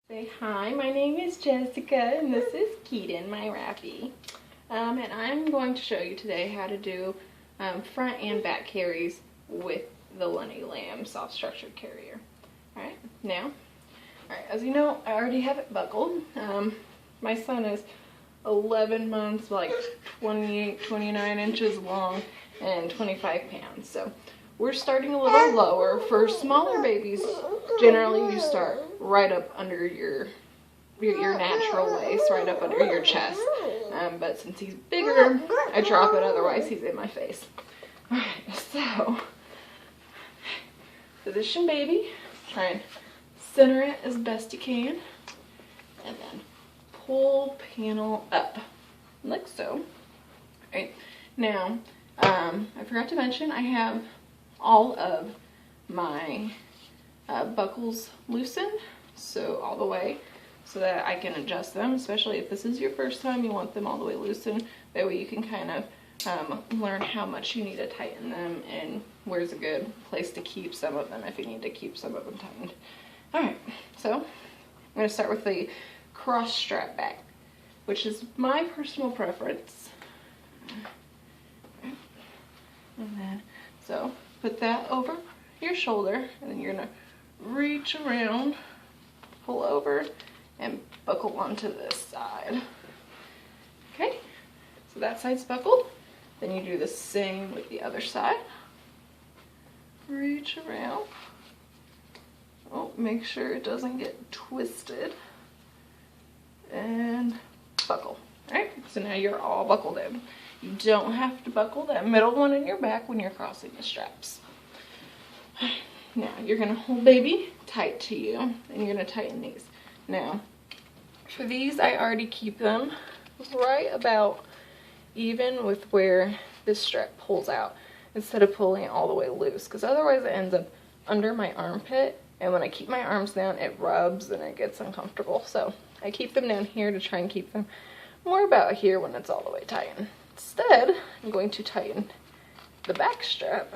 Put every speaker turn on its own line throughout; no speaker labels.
Say hi, my name is Jessica and this is Keaton, my Rappy. And I'm going to show you today how to do front and back carries with the Lenny Lamb soft structured carrier. Alright, as you know, I already have it buckled. My son is 11 months, like 28, 29 inches long and 25 pounds. So we're starting a little lower. For smaller babies, generally you start right up under your natural waist, right up under your chest. But since he's bigger, I drop it, otherwise he's in my face. Alright, so position baby, try and center it as best you can, and then pull panel up, like so. Alright, now, I forgot to mention I have all of my buckles loosened, so all the way, so that I can adjust them, especially if this is your first time, you want them all the way loosened. That way you can kind of learn how much you need to tighten them and where's a good place to keep some of them if you need to keep some of them tightened. Alright, so I'm going to start with the cross strap back, which is my personal preference. And then, so put that over your shoulder, and then you're going to reach around, pull over, and buckle onto this side. Okay, so that side's buckled. Then you do the same with the other side. Reach around. Oh, make sure it doesn't get twisted. And buckle. Alright, so now you're all buckled in. You don't have to buckle that middle one in your back when you're crossing the straps. Now, you're going to hold baby tight to you, and you're going to tighten these. Now, for these, I already keep them right about even with where this strap pulls out, instead of pulling it all the way loose, because otherwise it ends up under my armpit, and when I keep my arms down, it rubs and it gets uncomfortable. So I keep them down here to try and keep them more about here when it's all the way tightened. Instead, I'm going to tighten the back strap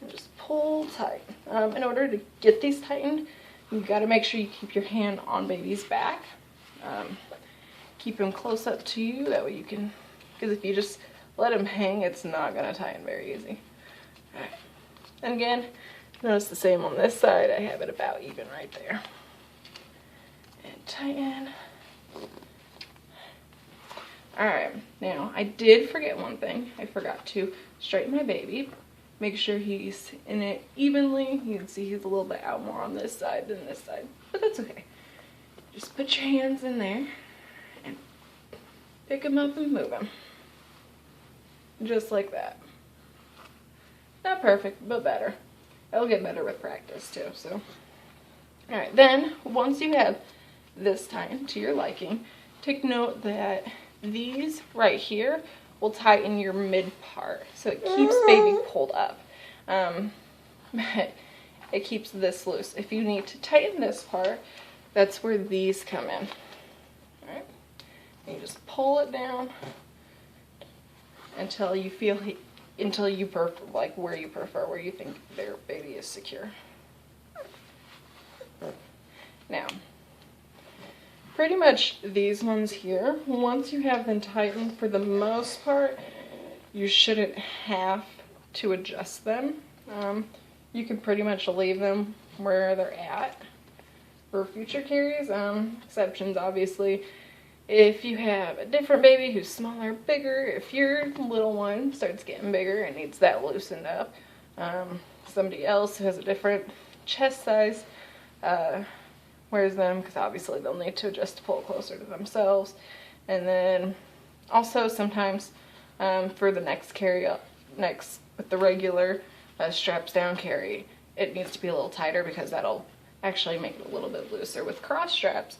and just pull tight. In order to get these tightened, you've got to make sure you keep your hand on baby's back. Keep him close up to you, that way you can, because if you just let him hang, it's not going to tighten very easy. Alright. And again, notice the same on this side, I have it about even right there. And tighten. Alright, now I did forget one thing. I forgot to straighten my baby. Make sure he's in it evenly. You can see he's a little bit out more on this side than this side, but that's okay. Just put your hands in there and pick him up and move him. Just like that. Not perfect, but better. It'll get better with practice too, so. Alright, then once you have this tightened to your liking, take note that these right here will tighten your mid part, so it keeps baby pulled up. It keeps this loose. If you need to tighten this part, that's where these come in. Alright, and you just pull it down until you feel like where you prefer, where you think their baby is secure. Now, pretty much these ones here, once you have them tightened, for the most part, you shouldn't have to adjust them. You can pretty much leave them where they're at for future carries. Exceptions, obviously. If you have a different baby who's smaller, bigger, if your little one starts getting bigger and needs that loosened up, somebody else who has a different chest size, wears them, because obviously they'll need to adjust to pull closer to themselves. And then also sometimes for the next carry up, with the regular straps down carry, it needs to be a little tighter, because that'll actually make it a little bit looser. With cross straps,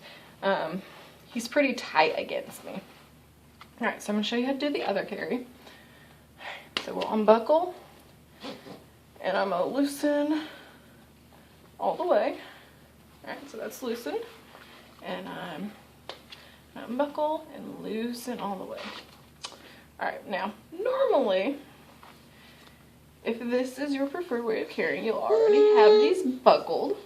he's pretty tight against me. Alright, so I'm going to show you how to do the other carry. So we'll unbuckle, and I'm going to loosen all the way. Alright, so that's loosened, and I'm unbuckle and loosen all the way. Alright, now, normally, if this is your preferred way of carrying, you'll already have these buckled.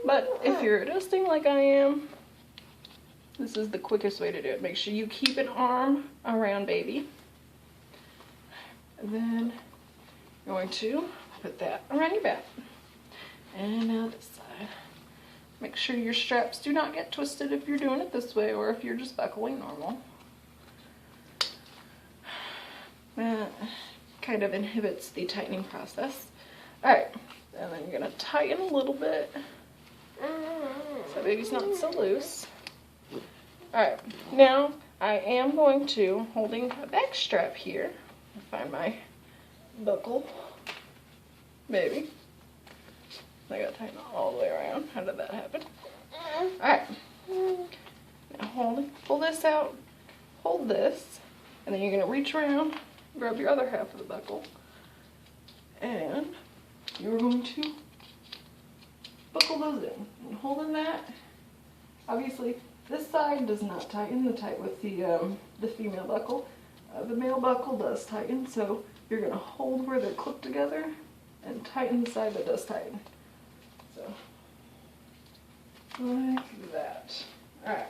But if you're adjusting like I am, this is the quickest way to do it. Make sure you keep an arm around baby. And then you're going to put that around your back. And now this side. Make sure your straps do not get twisted if you're doing it this way or if you're just buckling normal. That kind of inhibits the tightening process. Alright, and then you're going to tighten a little bit so baby's not so loose. Alright, now I am going to, holding a back strap here, find my buckle, baby. I gotta tighten it all the way around. How did that happen? Alright, now pull this out, hold this, and then you're going to reach around, grab your other half of the buckle, and you're going to buckle those in. And holding that, obviously this side does not tighten with the female buckle. The male buckle does tighten, so you're going to hold where they're clipped together and tighten the side that does tighten. So, like that. Alright,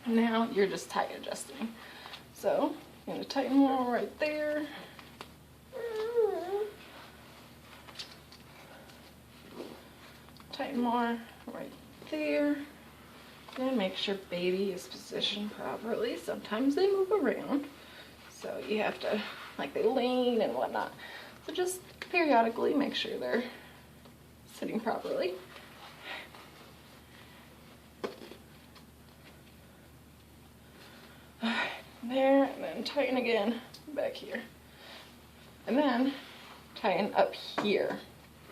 now you're just tight adjusting. So, I'm going to tighten more right there. Tighten more right there. And make sure baby is positioned properly. Sometimes they move around, so you have to, like, they lean and whatnot. So just periodically make sure they're sitting properly. There, and then tighten again back here. And then tighten up here.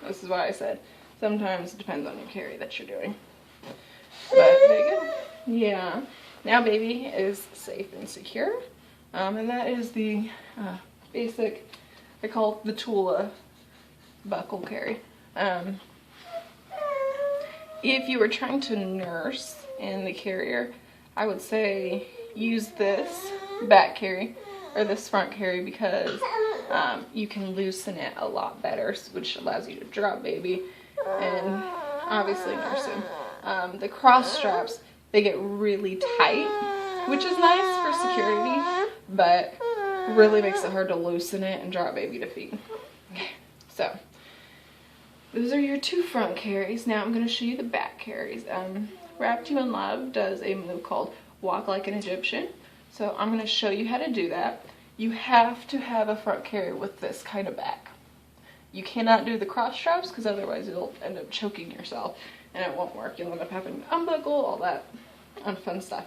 This is why I said sometimes it depends on your carry that you're doing. But there you go. Yeah. Now baby is safe and secure. And that is the basic, I call it the Tula buckle carry. If you were trying to nurse in the carrier, I would say use this back carry or this front carry because you can loosen it a lot better, which allows you to drop baby and obviously nurse him. The cross straps, they get really tight, which is nice for security, but really makes it hard to loosen it and drop baby to feed. Okay, so those are your two front carries. Now I'm going to show you the back carries. Wrapped You in Love does a move called Walk Like an Egyptian. So I'm going to show you how to do that. You have to have a front carry with this kind of back. You cannot do the cross straps because otherwise you'll end up choking yourself and it won't work. You'll end up having to unbuckle, all that unfun stuff.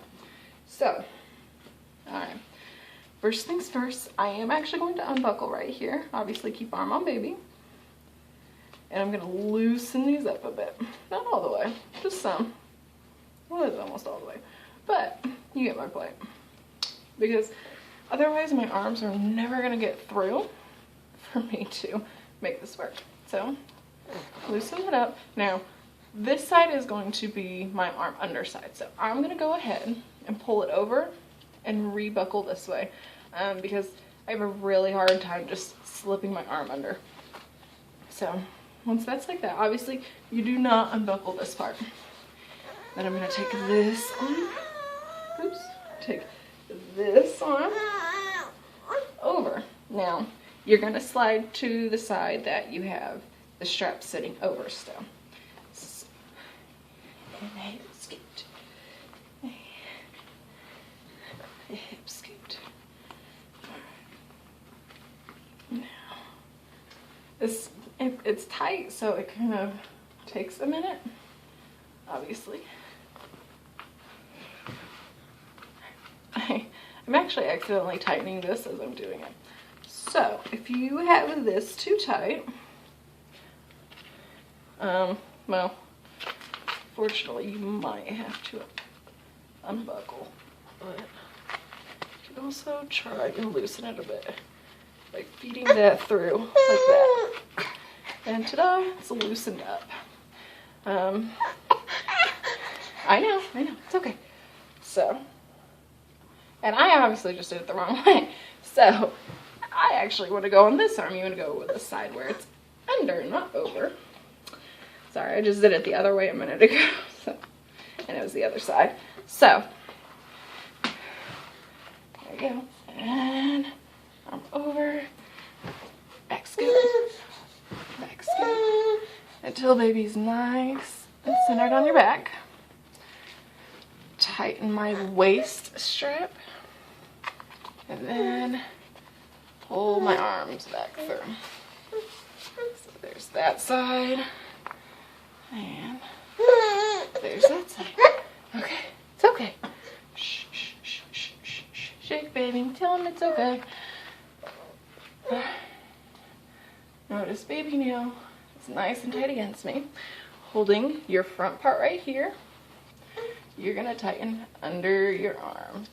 So, alright. First things first, I am actually going to unbuckle right here. Obviously keep arm on baby. And I'm going to loosen these up a bit. Not all the way, just some. Well, it's almost all the way. But you get my point. Because otherwise my arms are never going to get through for me to make this work. So, loosen it up. Now, this side is going to be my arm underside. So I'm going to go ahead and pull it over and rebuckle this way. Because I have a really hard time just slipping my arm under. So, once that's like that, obviously you do not unbuckle this part. Then I'm going to take this arm, oops, take this arm over. Now, you're going to slide to the side that you have the strap sitting over still. And a hip scoot. A hip scoot. Now, it's tight, so it kind of takes a minute, obviously. I'm actually accidentally tightening this as I'm doing it. So, if you have this too tight, well, fortunately you might have to unbuckle, but you can also try and loosen it a bit by feeding that through like that. And ta-da, it's loosened up. I know, it's okay. So, and I obviously just did it the wrong way. So, I actually want to go on this arm. You want to go with the side where it's under, not over. Sorry, I just did it the other way a minute ago. So, and it was the other side. So, there you go. And arm over. Back scoop. Back scoop. Until baby's nice and centered on your back. Tighten my waist strap. And then pull my arms back through. So there's that side. And there's that side. Okay, it's okay. Shh, shh, shh, shh, shh, shh. Shake, baby. Tell him it's okay. Notice baby now is nice and tight against me. Holding your front part right here. You're going to tighten under your arms.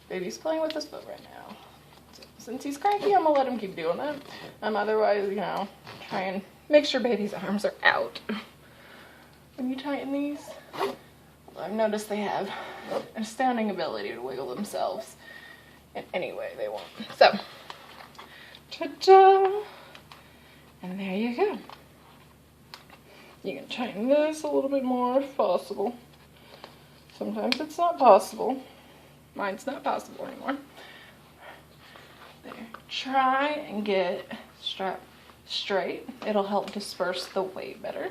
Baby's playing with his foot right now. So since he's cranky, I'm going to let him keep doing that. Otherwise, you know, try and make sure baby's arms are out. When you tighten these, I've noticed they have an astounding ability to wiggle themselves in any way they want. So, ta-da! And there you go. You can tighten this a little bit more if possible. Sometimes it's not possible. Mine's not possible anymore. There. Try and get strap straight. It'll help disperse the weight better.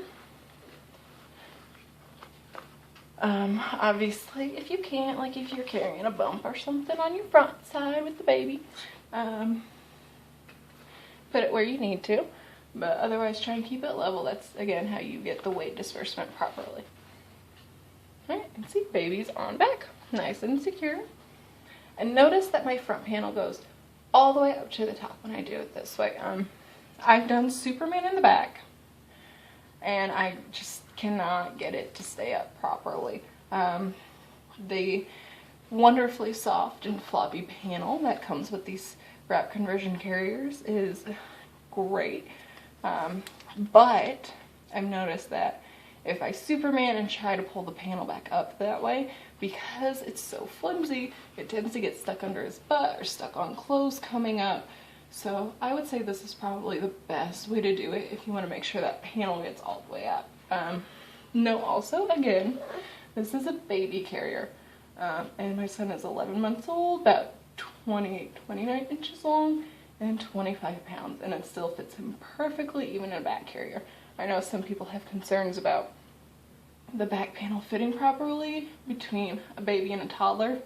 Obviously, if you can't, like if you're carrying a bump or something on your front side with the baby, put it where you need to. But otherwise, try and keep it level. That's, again, how you get the weight disbursement properly. Alright, and see, baby's on back. Nice and secure. And notice that my front panel goes all the way up to the top when I do it this way. I've done Superman in the back, and I just cannot get it to stay up properly. The wonderfully soft and floppy panel that comes with these wrap conversion carriers is great. But I've noticed that if I Superman and try to pull the panel back up that way, because it's so flimsy, it tends to get stuck under his butt or stuck on clothes coming up. So I would say this is probably the best way to do it if you want to make sure that panel gets all the way up. No, also, again, this is a baby carrier, and my son is 11 months old, about 28, 29 inches long, and 25 pounds, and it still fits him perfectly, even in a back carrier. I know some people have concerns about the back panel fitting properly between a baby and a toddler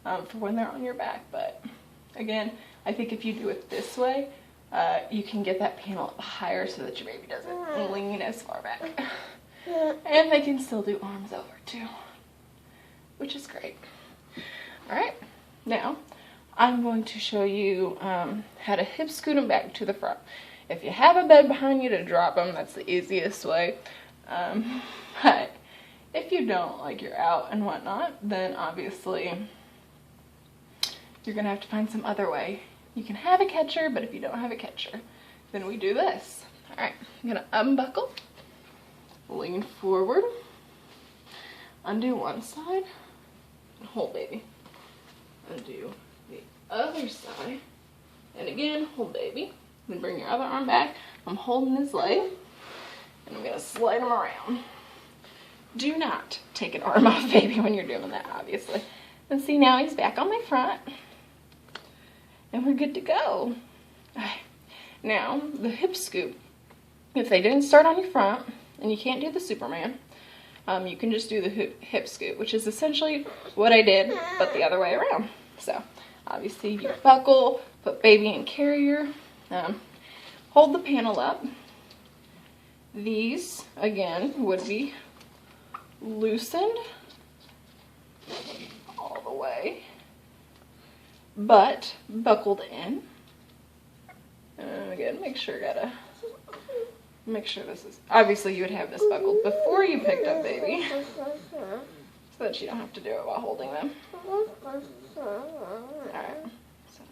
for when they're on your back, but again, I think if you do it this way, you can get that panel up higher so that your baby doesn't lean as far back. And they can still do arms over too, which is great. Alright, now I'm going to show you how to hip scoot them back to the front. If you have a bed behind you to drop them, that's the easiest way. But if you don't, like you're out and whatnot, then obviously you're going to have to find some other way. You can have a catcher, but if you don't have a catcher, then we do this. Alright, I'm going to unbuckle, lean forward, undo one side, and hold baby. Undo the other side, and again, hold baby. Then bring your other arm back. I'm holding his leg, and I'm going to slide him around. Do not take an arm off baby when you're doing that, obviously. And see, now he's back on my front, and we're good to go. Right. Now, the hip scoop, if they didn't start on your front, and you can't do the Superman, you can just do the hip scoop, which is essentially what I did, but the other way around. So, obviously, you buckle, put baby in carrier, hold the panel up. These, again, would be loosened all the way, but buckled in. And again, make sure this is, obviously you would have this buckled before you picked up baby, so that you don't have to do it while holding them. Alright, so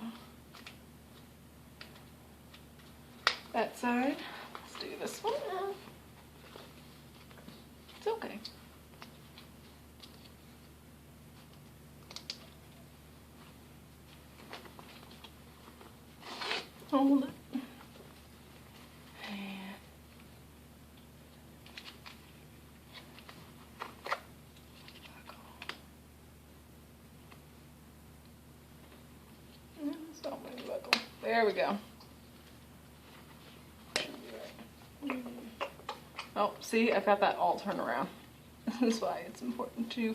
that side, let's do this one. It's okay. Hold it. There we go. Oh, see, I've got that all turned around. This is why it's important to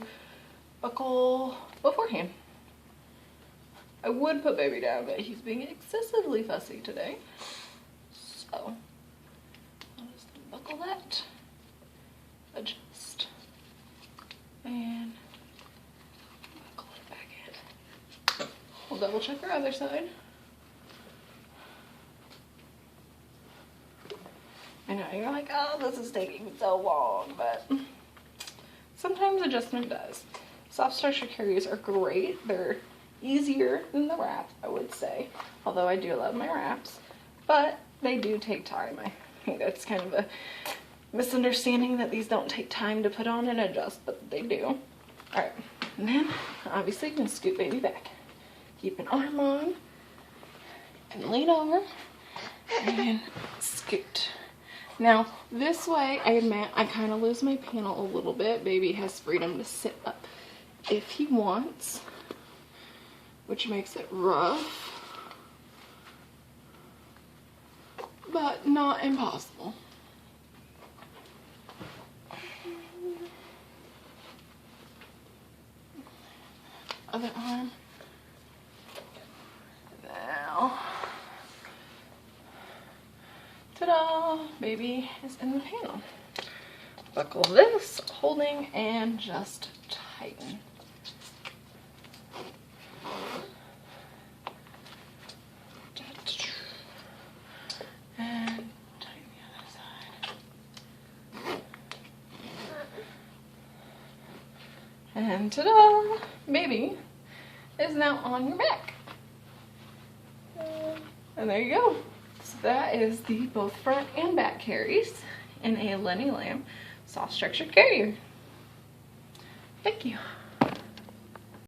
buckle beforehand. I would put baby down, but he's being excessively fussy today. So, I'll just buckle that, adjust, and buckle it back in. We'll double check our other side. I know, you're like, oh, this is taking so long, but sometimes adjustment does. Soft structure carriers are great. They're easier than the wrap, I would say. Although I do love my wraps, but they do take time. I think that's kind of a misunderstanding that these don't take time to put on and adjust, but they do. All right, and then obviously you can scoot baby back. Keep an arm on and lean over and scoot. Now, this way, I admit, I kind of lose my panel a little bit. Baby has freedom to sit up if he wants, which makes it rough, but not impossible. Other arm. Now, ta-da! Baby is in the panel. Buckle this, holding, and just tighten. And tighten the other side. And ta-da! Baby is now on your back. And there you go. So that is the both front and back carries in a Lenny Lamb soft structured carrier. Thank you.